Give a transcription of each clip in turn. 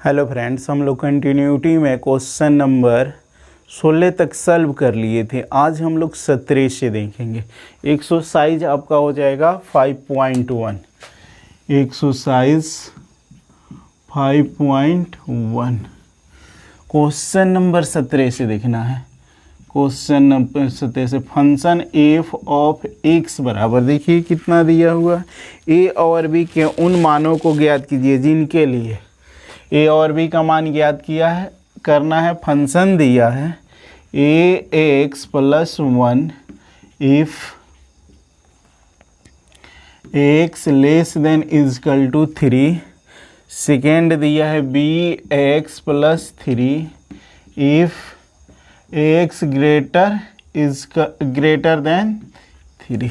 Hello friends, हम लोग continuity में क्वेश्चन नंबर 16 तक सॉल्व कर लिए थे। आज हम लोग 17 से देखेंगे। एक्सरसाइज आपका हो जाएगा 5.1। एक्सरसाइज 5.1 क्वेश्चन नंबर 17 से देखना है। क्वेश्चन नंबर 17 से फंक्शन एफ ऑफ एक्स बराबर, देखिए कितना दिया हुआ, ए और बी के उन मानों को ज्ञात कीजिए जिनके लिए ए और बी का मान ज्ञात किया है, करना है। फंक्शन दिया है A X plus 1 if X less than is equal to 3। Second दिया है B X plus 3 if X greater than 3।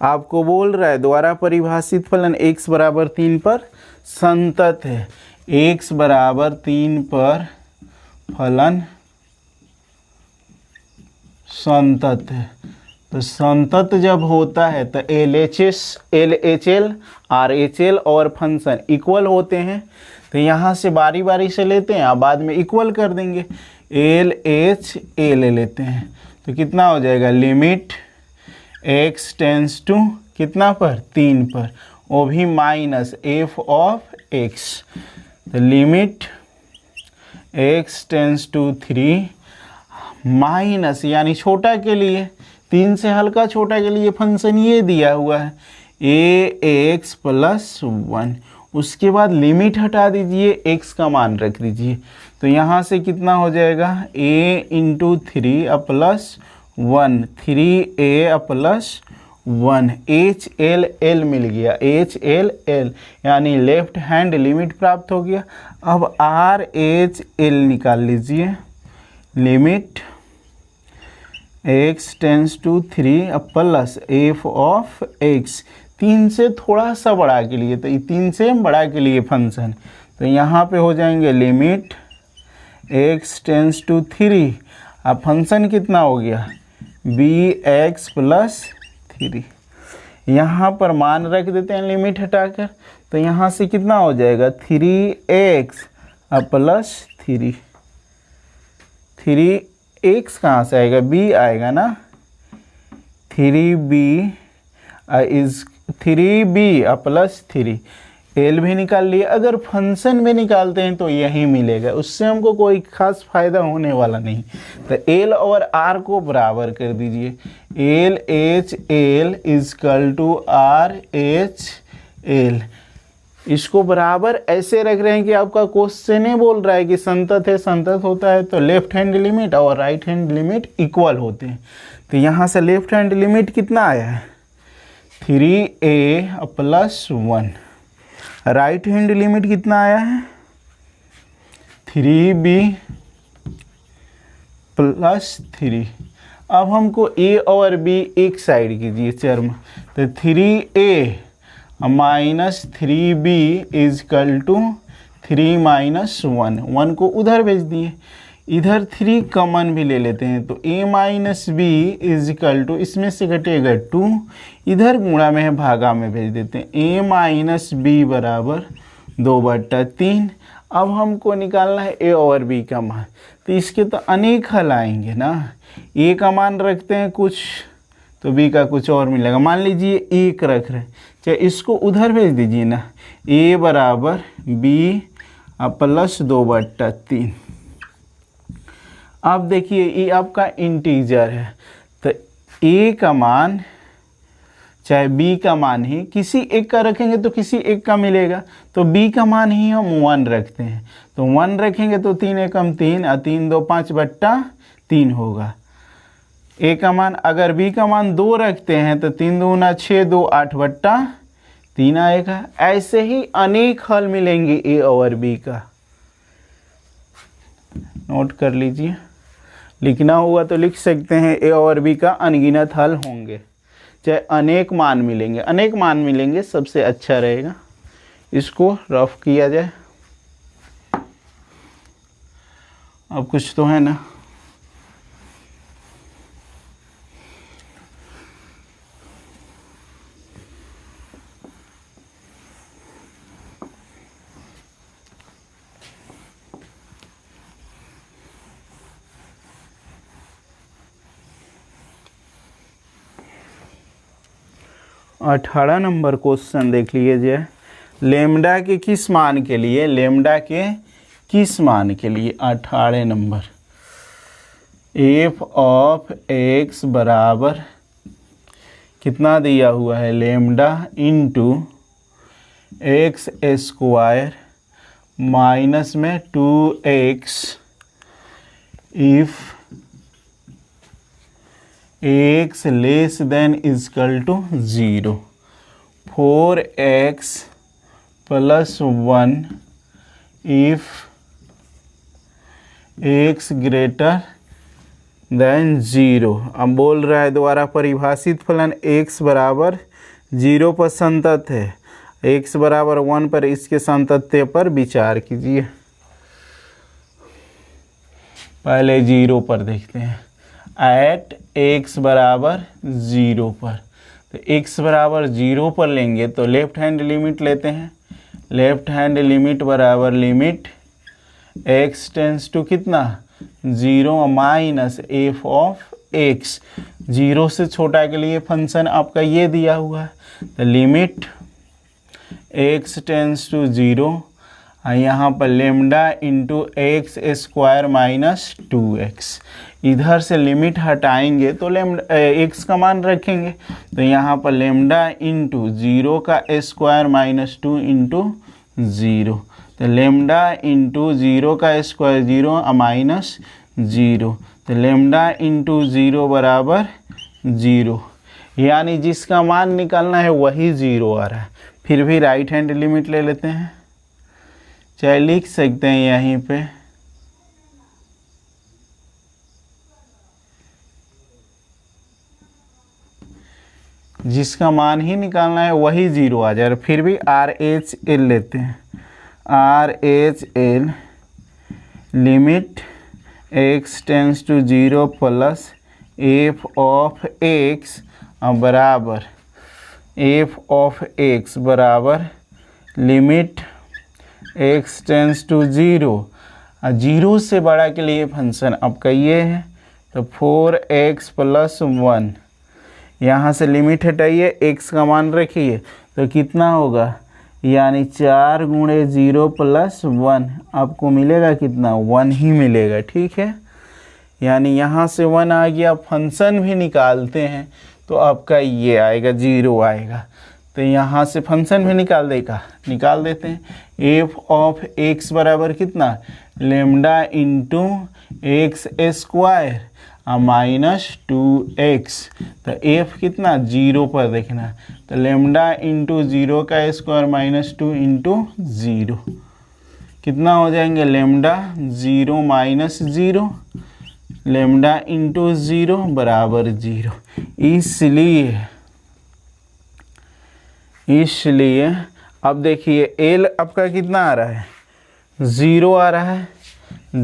आपको बोल रहा है द्वारा परिभाषित फलन x बराबर 3 पर संतत है। x बराबर 3 पर फलन संतत है। तो संतत जब होता है तो LHL RHL और फंक्शन इक्वल होते हैं। तो यहाँ से बारी बारी से लेते हैं, आप बाद में इक्वल कर देंगे। LHL लेते हैं तो कितना हो जाएगा, लिमिट x टेंस टू कितना पर, 3 पर, वो भी माइनस f ऑफ x। तो limit x tends to 3 minus, यानी छोटा के लिए 3 से हल्का छोटा के लिए फंक्शन ये दिया हुआ है ax प्लस 1। उसके बाद लिमिट हटा दीजिए, x का मान रख दीजिए। तो यहाँ से कितना हो जाएगा, a into 3 plus 1, 3a plus 1, HL मिल गया, HL यानी लेफ्ट हैंड लिमिट प्राप्त हो गया। अब RHL निकाल लीजिए, limit x tends to 3 plus f of x, 3 से थोड़ा सा बड़ा के लिए, तो 3 से बड़ा के लिए फंक्शन, तो यहाँ पे हो जाएंगे लिमिट x टेंस टू 3। अब फंक्शन कितना हो गया, bx प्लस 3। यहाँ पर मान रख देते हैं लिमिट हटाकर, तो यहाँ से कितना हो जाएगा, 3x प्लस 3। 3x कहाँ से आएगा, b आएगा ना, 3b प्लस 3। एल भी निकाल लिए। अगर फंक्शन में निकालते हैं तो यही मिलेगा, उससे हमको कोई खास फायदा होने वाला नहीं। तो एल और आर को बराबर कर दीजिए, L H L equal to R H L. इसको बराबर ऐसे रख रहे हैं कि आपका क्वेश्चन ही बोल रहा है कि संतत है, संतत होता है तो लेफ्ट हैंड लिमिट और राइट हैंड लिमिट इक्वल होते हैं। तो यहाँ से लेफ्ट हैंड लिमिट कितना आया है, 3a plus 1। Right hand limit कितना आया है, 3b प्लस 3। अब हमको a और b एक साइड कीजिए टर्म, तो 3a minus 3b is equal to 3 minus 1 को उधर भेज दिए। इधर 3 कॉमन भी ले लेते हैं, तो a minus B equal to, इसमें से घटेगा 2, इधर गुणा में है भागा में भेज देते हैं, a माइनस बी बराबर 2/3। अब हमको निकालना है a और b का मान, तो इसके तो अनेक हल आएंगे ना। a का मान रखते हैं कुछ, तो b का कुछ और मिलेगा। मान लीजिए 1 रख रहे हैं, चाहे इसको उधर भेज दीजिए ना, a बराबर b प्लस 2/3। अब देखिए ये आपका इंटीजर है, तो a का मान चाहे b का मान ही किसी एक का रखेंगे तो किसी एक का मिलेगा, तो b का मान ही हम 1 रखते हैं। तो 1 रखेंगे तो 3 एकम 3 और 3 2 5/3 होगा। a का मान, अगर b का मान 2 रखते हैं तो 3 दूना 6 2 8/3 आएगा। ऐसे ही अनेक हल मिलेंगे a और b का, नोट कर लीजिए। लिखना हुआ तो लिख सकते हैं, ए और बी का अनगिनत हल होंगे, चाहे अनेक मान मिलेंगे, अनेक मान मिलेंगे सबसे अच्छा रहेगा। इसको रफ किया जाए। अब कुछ तो है ना, 18 नंबर क्वेश्चन देख लीजिए। लेमडा के किस मान के लिए, लेमडा के किस मान के लिए 18 नंबर। एफ ऑफ एक्स बराबर कितना दिया हुआ है, lambda into x square minus में 2x if x less than is equal to 0, 4x plus 1 if x greater than 0। अब बोल रहा है द्वारा परिभाषित फलन x बराबर 0 पर संतत है, x बराबर 1 पर इसके संतत्य पर विचार कीजिए। पहले 0 पर देखते हैं, एट x बराबर 0 पर, तो x बराबर 0 पर लेंगे तो लेफ्ट हैंड लिमिट लेते हैं। लेफ्ट हैंड लिमिट बराबर लिमिट x टेंस टू कितना 0 माइनस एफ ऑफ x, 0 से छोटा के लिए फंक्शन आपका ये दिया हुआ है, तो लिमिट x टेंस टू 0, यहाँ पर lambda into x square minus 2x, इधर से लिमिट हटाएंगे तो लेमडा x का मान रखेंगे, तो यहाँ पर लेमडा इंटू 0 का स्क्वायर माइनस 2 इंटू 0, तो लेमडा इंटू 0 का स्क्वायर 0 माइनस 0, तो लेमडा इंटू 0 बराबर 0, यानी जिसका मान निकालना है वही 0 आ रहा है। फिर भी राइट हैंड लिमिट ले लेते हैं, चाहे लिख सकते हैं यहीं पे, जिसका मान ही निकालना है वही 0 आ जाए। फिर भी RHL लेते हैं, RHL limit x tends to 0 plus f of x बराबर एफ ऑफ x बराबर लिमिट x टेंस टू 0, 0 से बड़ा के लिए फंक्शन आपका ये है, तो 4x प्लस 1, यहाँ से लिमिट हटाइए x का मान रखिए तो कितना होगा, यानी 4 गुणे 0 प्लस 1 आपको मिलेगा कितना 1 ही मिलेगा, ठीक है। यानी यहाँ से 1 आ गया, फंक्शन भी निकालते हैं तो आपका ये आएगा 0 आएगा, तो यहाँ से फंक्शन भी निकाल देते हैं। एफ ऑफ x बराबर कितना lambda into x square minus 2x, तो f कितना 0 पर देखना, तो लेमडा इंटू 0 का स्क्वायर माइनस 2 इंटू 0 कितना हो जाएंगे, लेमडा 0 माइनस 0, लेमडा इंटू 0 बराबर 0। इसलिए अब देखिए l आपका कितना आ रहा है 0 आ रहा है,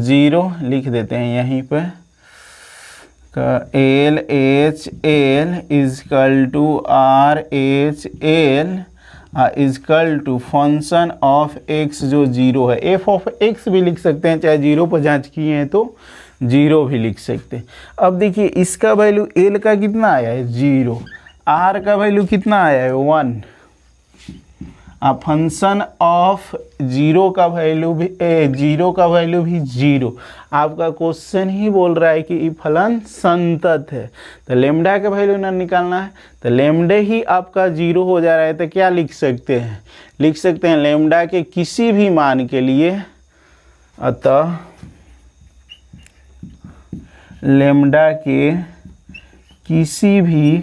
0 लिख देते हैं यहीं पे, L H L equal to RHL equal to function of x जो 0 है, एफ ऑफ x भी लिख सकते हैं, चाहे 0 पर जांच किए हैं तो 0 भी लिख सकते हैं। अब देखिए इसका वैल्यू l का कितना आया है 0, r का वैल्यू कितना आया है 1, फंक्शन ऑफ 0 का वैल्यू भी 0, आपका क्वेश्चन ही बोल रहा है कि ये फलन संतत है, तो लेमडा का वैल्यू ना निकालना है, तो लेमडे ही आपका 0 हो जा रहा है, तो क्या लिख सकते हैं, लिख सकते हैं लेमडा के किसी भी मान के लिए, अतः लेमडा के किसी भी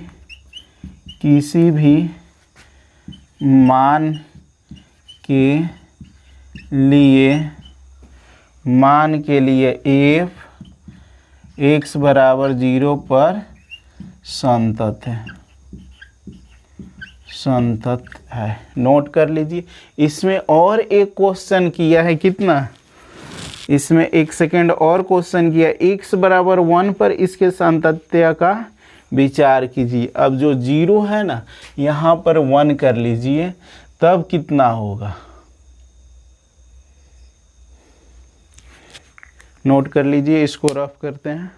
मान के लिए एफ x बराबर 0 पर संतत है, नोट कर लीजिए। इसमें और एक क्वेश्चन किया है, कितना, इसमें एक सेकेंड और क्वेश्चन किया, x बराबर 1 पर इसके संतत्य का विचार कीजिए। अब जो 0 है ना यहाँ पर 1 कर लीजिए, तब कितना होगा, नोट कर लीजिए, इसको रफ करते हैं।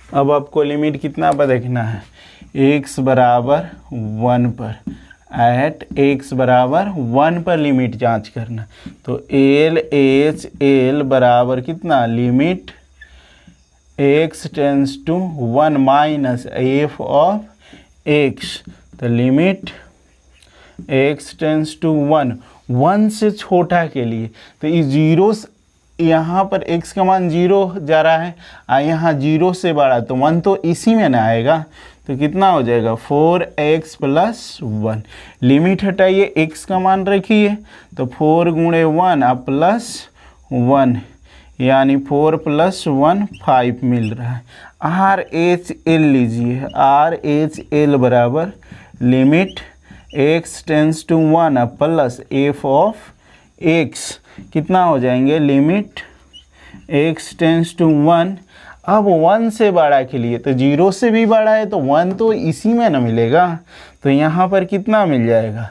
अब आपको लिमिट कितना पर देखना है, x बराबर 1 पर, एट x बराबर 1 पर लिमिट जांच करना। तो एल एच एल बराबर कितना, limit x tends to 1 minus f of x। तो लिमिट x टेंस टू 1 से छोटा के लिए, तो इस जीरो, यहाँ पर x का मान 0 जा रहा है, यहाँ 0 से बड़ा, तो 1 तो इसी में ना आएगा। तो कितना हो जाएगा, 4x + 1। लिमिट हटाइए, x का मान रखिए, तो 4 गुणे 1 अब +1, यानी 4 + 1 5 मिल रहा है। RHL लीजिए, RHL बराबर limit x tends to 1 plus f of x, कितना हो जाएंगे, लिमिट x टेंस टू 1। अब 1 से बड़ा के लिए, तो 0 से भी बड़ा है तो 1 तो इसी में ना मिलेगा, तो यहाँ पर कितना मिल जाएगा,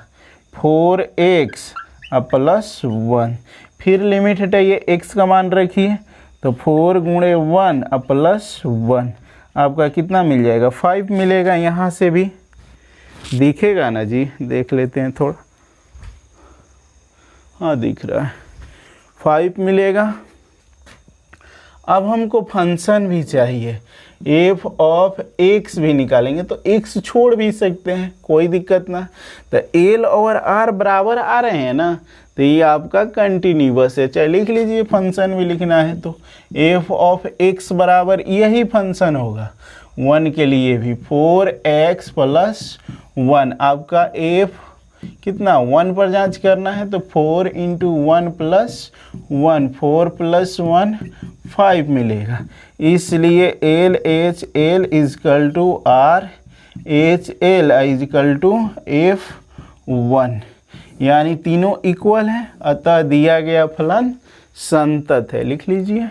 4x + 1। फिर लिमिट हटाइए, x का मान रखिए, तो 4 गुणे 1 + 1 आपका कितना मिल जाएगा, 5 मिलेगा। यहाँ से भी दिखेगा ना जी, देख लेते हैं थोड़ा, हाँ दिख रहा है, 5 मिलेगा। अब हमको फंक्शन भी चाहिए, एफ ऑफ x भी निकालेंगे, तो x छोड़ भी सकते हैं, कोई दिक्कत ना। तो एल और आर बराबर आ रहे हैं ना, तो ये आपका कंटिन्यूअस है। चाहे लिख लीजिए, फंक्शन भी लिखना है तो एफ ऑफ x बराबर यही फंक्शन होगा 1 के लिए भी, 4x + 1। आपका एफ कितना, 1 पर जांच करना है, तो 4 × 1 + 1, 4 + 1 5 मिलेगा। इसलिए L H L equal to R H L equal to F1, यानी तीनों इक्वल है, अतः दिया गया फलन संतत है। लिख लीजिए।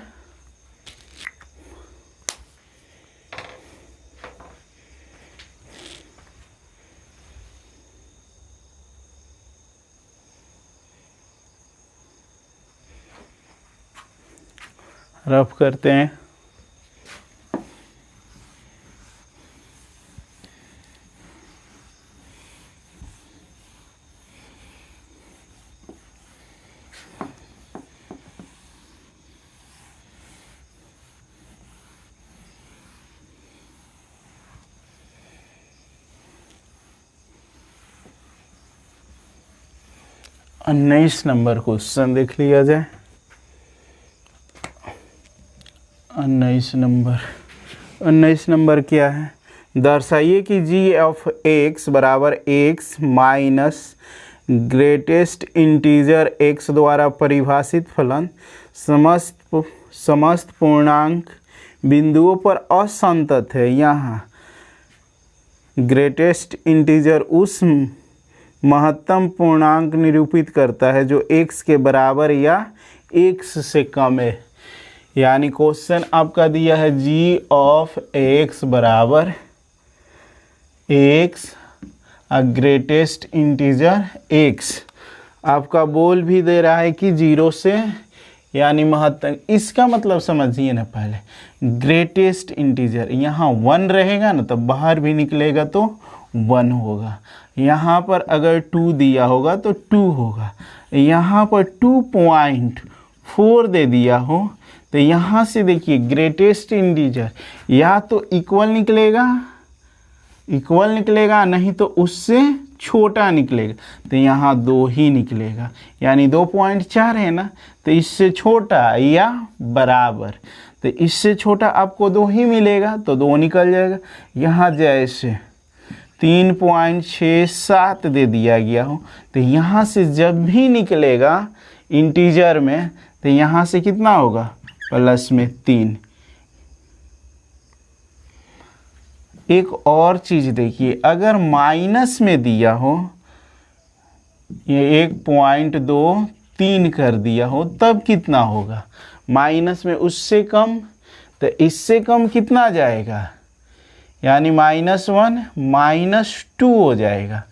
रफ करते हैं। उन्नीस नंबर क्वेश्चन देख लिया जाए। 19 नंबर क्या है, दर्शाइए कि g ऑफ x बराबर x minus greatest integer x द्वारा परिभाषित फलन समस्त पूर्णांक बिंदुओं पर असंतत है। यहाँ ग्रेटेस्ट इंटीजर उस महत्तम पूर्णांक निरूपित करता है जो x के बराबर या x से कम है। यानी क्वेश्चन आपका दिया है g ऑफ x बराबर x ग्रेटेस्ट इंटीजर x, आपका बोल भी दे रहा है कि 0 से यानी महत्तम। इसका मतलब समझिए ना, पहले ग्रेटेस्ट इंटीजर यहाँ 1 रहेगा ना, तो बाहर भी निकलेगा तो 1 होगा। यहाँ पर अगर 2 दिया होगा तो 2 होगा। यहाँ पर 2.4 दे दिया हो, तो यहाँ से देखिए ग्रेटेस्ट इंटीजर या तो इक्वल निकलेगा, नहीं तो उससे छोटा निकलेगा। तो यहाँ 2 ही निकलेगा, यानी 2.4 है ना, तो इससे छोटा या बराबर, तो इससे छोटा आपको 2 ही मिलेगा, तो 2 निकल जाएगा। यहाँ जैसे 3.67 दे दिया गया हो, तो यहाँ से जब भी निकलेगा इंटीजर में, तो यहाँ से कितना होगा, प्लस में 3। एक और चीज देखिए, अगर माइनस में दिया हो, ये 1.23 कर दिया हो, तब कितना होगा, माइनस में उससे कम, तो इससे कम कितना जाएगा, यानी -1 -2 हो जाएगा,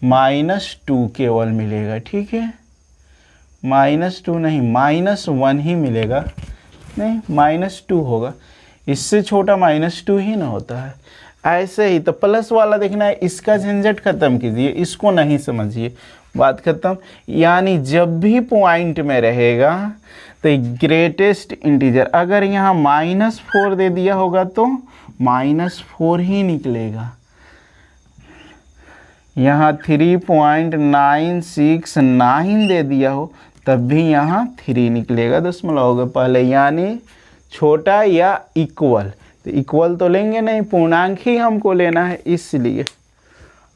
-2 केवल मिलेगा। ठीक है, -2 नहीं, -1 ही मिलेगा, नहीं -2 होगा। इससे छोटा -2 ही ना होता है। ऐसे ही तो प्लस वाला देखना है, इसका झंझट खत्म कीजिए, इसको नहीं समझिए, बात खत्म। यानी जब भी पॉइंट में रहेगा तो ग्रेटेस्ट इंटीजर, अगर यहाँ -4 दे दिया होगा तो -4 ही निकलेगा। यहाँ 3.969 दे दिया हो तब भी यहाँ 3 निकलेगा दशमलव के पहले, यानी छोटा या इक्वल। तो इक्वल तो लेंगे नहीं, पूर्णांक ही हमको लेना है, इसलिए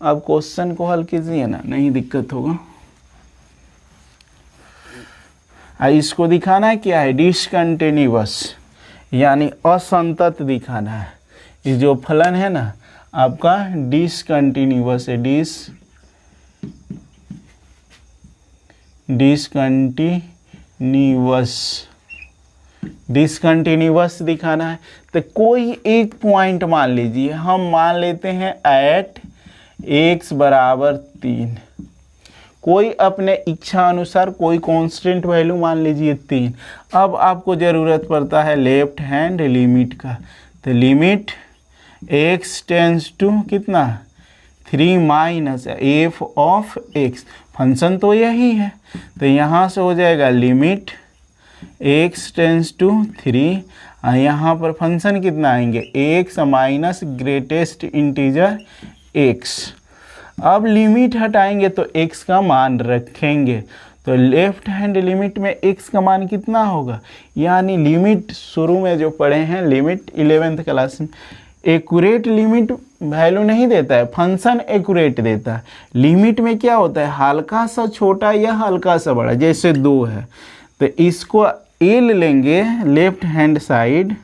अब क्वेश्चन को हल कीजिए ना, नहीं दिक्कत होगा। इसको दिखाना है क्या है, डिसकंटिन्यूअस यानी असंतत दिखाना है। ये जो फलन है ना आपका डिसकंटिन्यूअस है, डिसकंटिन्यूअस दिखाना है। तो कोई एक पॉइंट मान लीजिए, हम मान लेते हैं एट x बराबर 3, कोई अपने इच्छा अनुसार कोई कांस्टेंट वैल्यू मान लीजिए 3। अब आपको ज़रूरत पड़ता है लेफ्ट हैंड लिमिट का, तो लिमिट x टेंस टू कितना 3 minus f of x, function तो यही है, तो यहाँ से हो जाएगा लिमिट x टेंस टू 3, यहाँ पर फंक्शन कितना आएंगे x minus greatest integer x। अब लिमिट हटाएंगे तो x का मान रखेंगे, तो लेफ्ट हैंड लिमिट में x का मान कितना होगा, यानी लिमिट शुरू में जो पढ़े हैं लिमिट 11th क्लास में, एक्यूरेट लिमिट वैल्यू नहीं देता है, फंक्शन एक्यूरेट देता है। लिमिट में क्या होता है, हल्का सा छोटा या हल्का सा बड़ा, जैसे 2 है तो इसको एल लेंगे left hand side,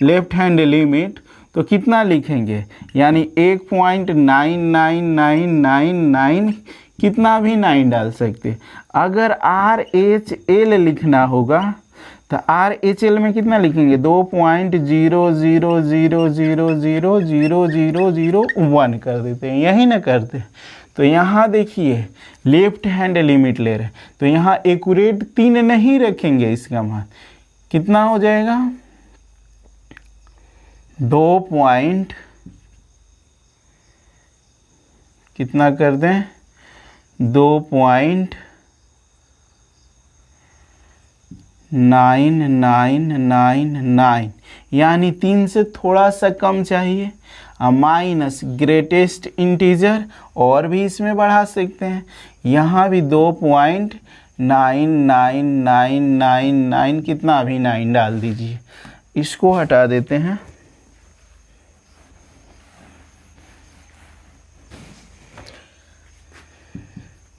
left hand limit, तो कितना लिखेंगे, यानी 1.99999, कितना भी 9 डाल सकते। अगर RHL लिखना होगा तो RHL में कितना लिखेंगे 2.000000001 कर देते हैं, यही ना करते। तो यहाँ देखिए लेफ्ट हैंड लिमिट ले रहे, तो यहाँ एक्यूरेट 3 नहीं रखेंगे, इसका मान कितना हो जाएगा 2. कितना कर दें 2.9999, यानी 3 से थोड़ा सा कम चाहिए, माइनस ग्रेटेस्ट इंटीजर, और भी इसमें बढ़ा सकते हैं, यहाँ भी 2.99999, कितना भी 9 डाल दीजिए। इसको हटा देते हैं,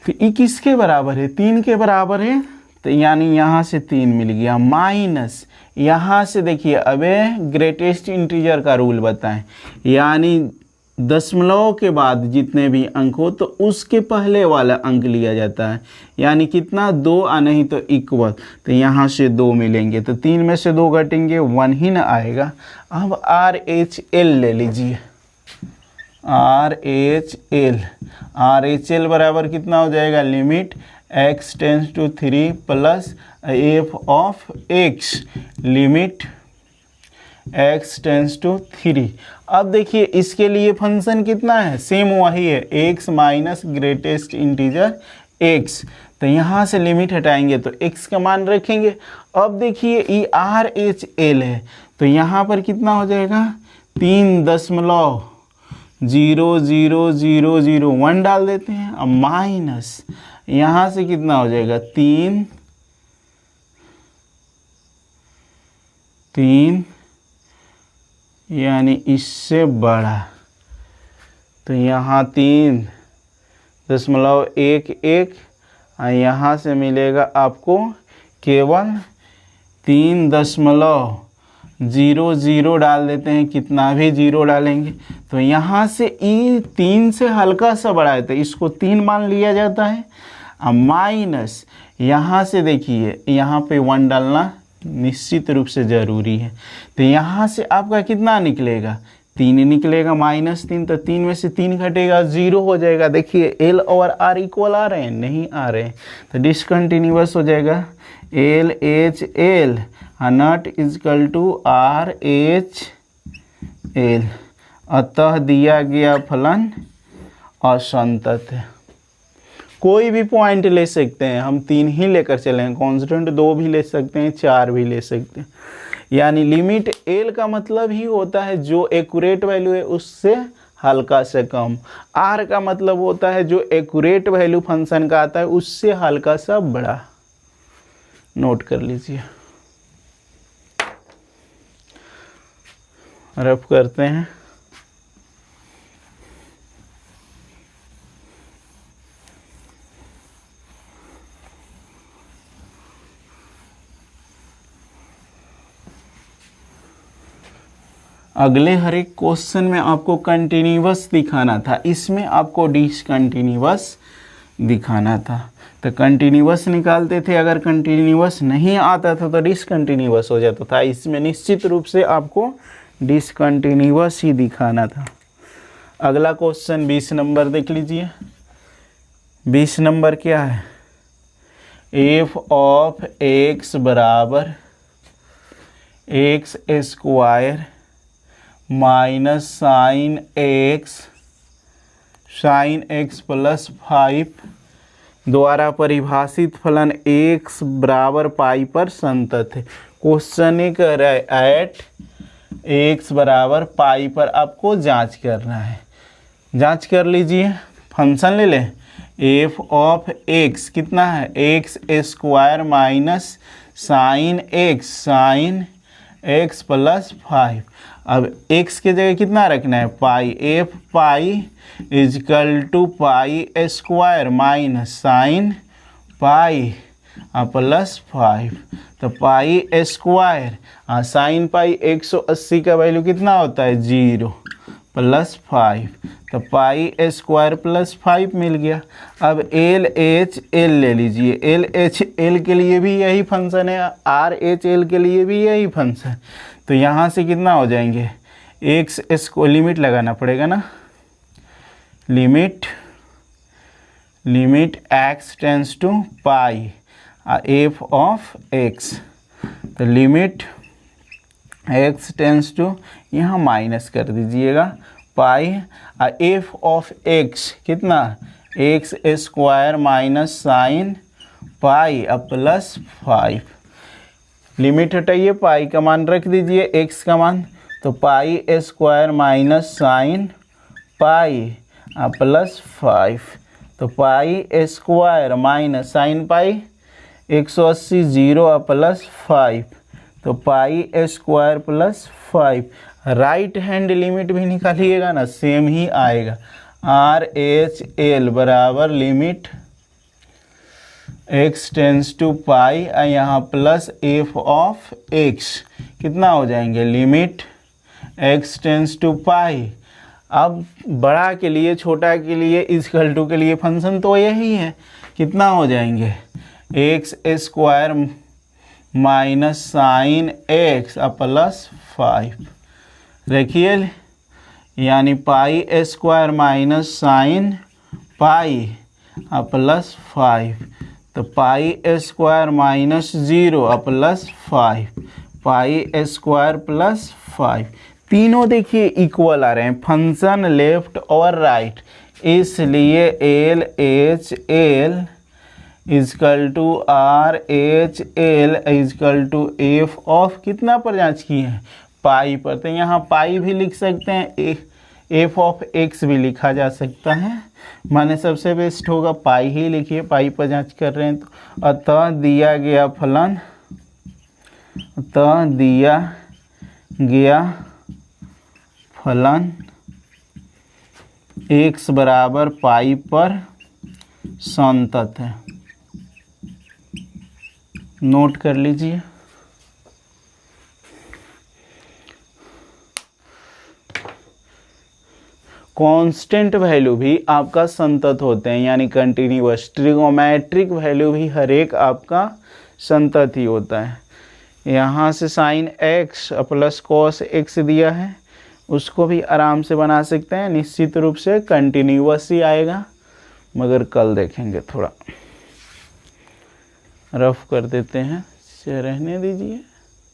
तो ये किसके बराबर है 3 के बराबर है, तो यानी यहाँ से 3 मिल गया, माइनस यहाँ से देखिए अबे ग्रेटेस्ट इंटीजर का रूल बताएं, यानी दशमलव के बाद जितने भी अंक हो तो उसके पहले वाला अंक लिया जाता है, यानी कितना 2 नहीं तो इक्वल, तो यहाँ से 2 मिलेंगे, तो 3 में से 2 घटेंगे 1 ही ना आएगा। अब RHL ले लीजिए, RHL बराबर कितना हो जाएगा, limit x tends to 3 plus f of x, limit x tends to 3। अब देखिए इसके लिए फंक्शन कितना है, सेम वही है, x minus greatest integer x, तो यहाँ से लिमिट हटाएंगे तो x का मान रखेंगे। अब देखिए ये RHL है, तो यहाँ पर कितना हो जाएगा 3.00001 डाल देते हैं, अब माइनस यहाँ से कितना हो जाएगा 3 यानी इससे बड़ा, तो यहाँ 3.11, यहाँ से मिलेगा आपको केवल 3.00 डाल देते हैं, कितना भी 0 डालेंगे, तो यहाँ से ई 3 से हल्का सा बड़ा है तो इसको 3 मान लिया जाता है। अब माइनस यहाँ से देखिए यहाँ पे 1 डालना निश्चित रूप से ज़रूरी है, तो यहाँ से आपका कितना निकलेगा 3 निकलेगा -3, तो 3 में से 3 घटेगा 0 हो जाएगा। देखिए एल और आर इक्वल आ रहे हैं, नहीं आ रहे हैं, तो डिसकंटिन्यूअस हो जाएगा। L H L not equal to R H L, अतः दिया गया फलन असंतत है। कोई भी पॉइंट ले सकते हैं, हम 3 ही लेकर चले हैं, कांस्टेंट 2 भी ले सकते हैं, 4 भी ले सकते हैं। यानी लिमिट एल का मतलब ही होता है जो एक्यूरेट वैल्यू है उससे हल्का से कम, आर का मतलब होता है जो एक्यूरेट वैल्यू फंक्शन का आता है उससे हल्का सा बड़ा। नोट कर लीजिए, रफ करते हैं। अगले हर एक क्वेश्चन में आपको कंटिन्यूअस दिखाना था, इसमें आपको डिसकंटिन्यूअस दिखाना था। तो कंटिन्यूअस निकालते थे, अगर कंटिन्यूअस नहीं आता था तो डिसकंटिन्यूअस हो जाता था। इसमें निश्चित रूप से आपको डिसकंटिन्यूअस ही दिखाना था। अगला क्वेश्चन 20 नंबर देख लीजिए। 20 नंबर क्या है? एफ ऑफ एक्स बराबर x square minus sine x plus 5 द्वारा परिभाषित फलन एक्स बराबर पाई पर संतत है। क्वेश्चन एक एट एक्स बराबर पाई पर आपको जांच करना है। जांच कर लीजिए, फंक्शन ले लें। एफ ऑफ एक्स कितना है? X square minus sine x plus 5। अब x के जगह कितना रखना है? Pi. F pi is equal to pi square minus sine pi plus 5। तो पाई स्क्वायर साइन पाई 180 का वैल्यू कितना होता है? 0 प्लस 5। तो पाई स्क्वायर प्लस 5 मिल गया। अब एल एच एल ले लीजिए। एल एच एल के लिए भी यही फंक्शन है, आर एच एल के लिए भी यही फंक्शन। तो यहाँ से कितना हो जाएंगे? एक्स इसको लिमिट लगाना पड़ेगा ना, limit x tends to pi f of x. तो लिमिट एक्स टेंस टू, यहाँ माइनस कर दीजिएगा पाई एफ ऑफ एक्स कितना? X square minus sine pi plus 5। लिमिट हटाइए, पाई का मान रख दीजिए, एक्स का मान, तो pi square minus sine pi plus 5। तो पाई स्क्वायर माइनस साइन पाई 180 0 प्लस 5, तो pi square plus 5। Right hand limit भी निकालिएगा ना, सेम ही आएगा। आर एच एल बराबर लिमिट x टेंस टू पाई यहाँ प्लस एफ ऑफ x कितना हो जाएंगे? लिमिट x टेंस टू पाई। अब बड़ा के लिए, छोटा के लिए, इक्वल टू के लिए फंक्शन तो यही है। कितना हो जाएंगे? X square minus sine x plus 5। देखिए, यानी pi square minus sine pi plus 5। तो pi square minus 0 plus 5, pi square plus 5। तीनों देखिए इक्वल आ रहे हैं, फंक्शन लेफ्ट और राइट, इसलिए L H L equal to R H L equal to f of कितना पर जांच की है? पाई पर। तो यहाँ पाई भी लिख सकते हैं, एफ ऑफ एक्स भी लिखा जा सकता है, माने सबसे बेस्ट होगा पाई ही लिखिए, पाई पर जांच कर रहे हैं तो। अतः दिया गया फलन, अतः दिया गया फलन एक्स बराबर पाई पर संतत है। नोट कर लीजिए। कांस्टेंट वैल्यू भी आपका संतत होते हैं, यानी कंटिन्यूअस। ट्रिगोमेट्रिक वैल्यू भी हर एक आपका संतत ही होता है। यहाँ से sine x plus cos x दिया है, उसको भी आराम से बना सकते हैं। निश्चित रूप से कंटिन्यूअस ही आएगा, मगर कल देखेंगे, थोड़ा रफ कर देते हैं, इसे रहने दीजिए।